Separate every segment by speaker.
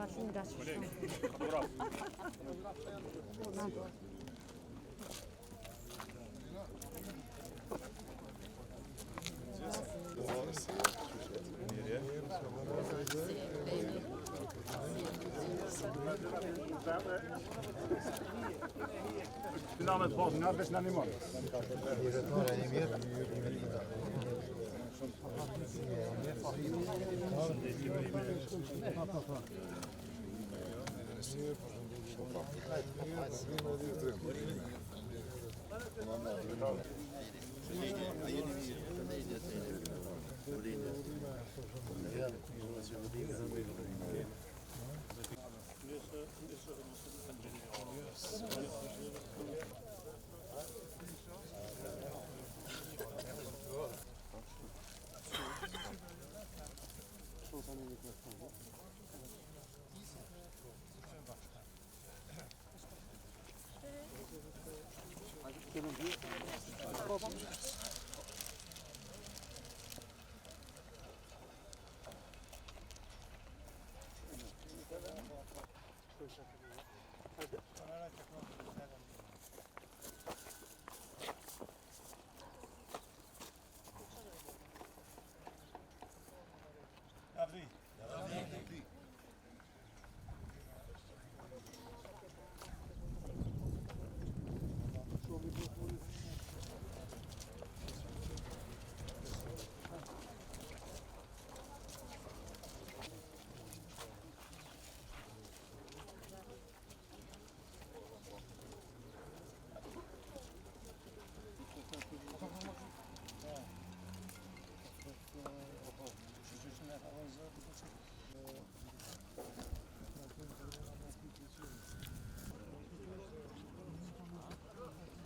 Speaker 1: Fatin nga që shumë.
Speaker 2: Finalmente posso não ver se não animal.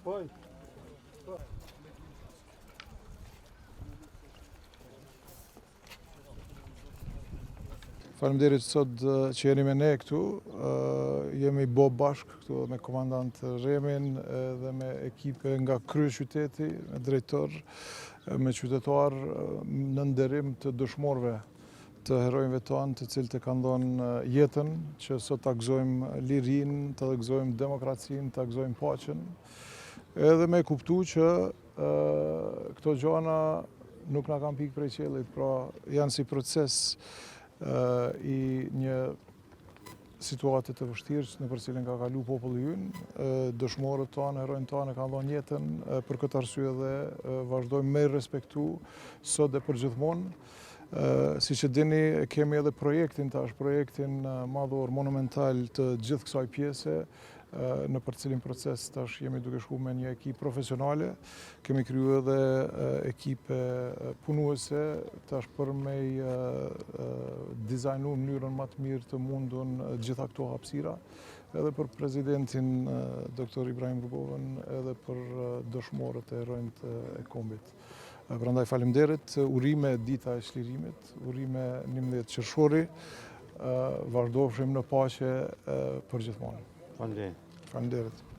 Speaker 2: Foi.
Speaker 3: Faleminderit sot që jeni me ne këtu. Jemi bo bashkë këtu me komandant Remin dhe me ekipe nga kryeqyteti, me drejtor, me qytetar në nderim të dëshmorëve të herojve tonë të cilët e kanë dhënë jetën që sot ta gëzojmë lirinë, ta gëzojmë demokracinë, ta gëzojmë paqen. Edhe me kuptu që këto gjëra nuk na kanë pikë prej qiellit, pra janë si proces i një situate të vështirë në për cilën ka kalu populli ynë. Dëshmorët tonë, herojnë tonë kanë dhënë jetën, për këtë arsye dhe vazhdojmë me respektu sot dhe përgjithmonë. Si që dini, kemi edhe projektin madhor monumental të gjithë kësaj pjese, në për cilin proces tash jemi duke shku me një ekip profesionale. Kemi kryu edhe ekipe punuese tash për me dizajnu në mënyrën më të mirë të mundun gjitha këto hapësira, edhe për presidentin Dr. Ibrahim Rubovën, edhe për dëshmorët e herojnët e kombit. Prandaj faleminderit, urime dita e çlirimit, urime 11 qershori, vazhdofshim në paqe për gjithmonë.
Speaker 4: Faleminderit.
Speaker 3: Faleminderit.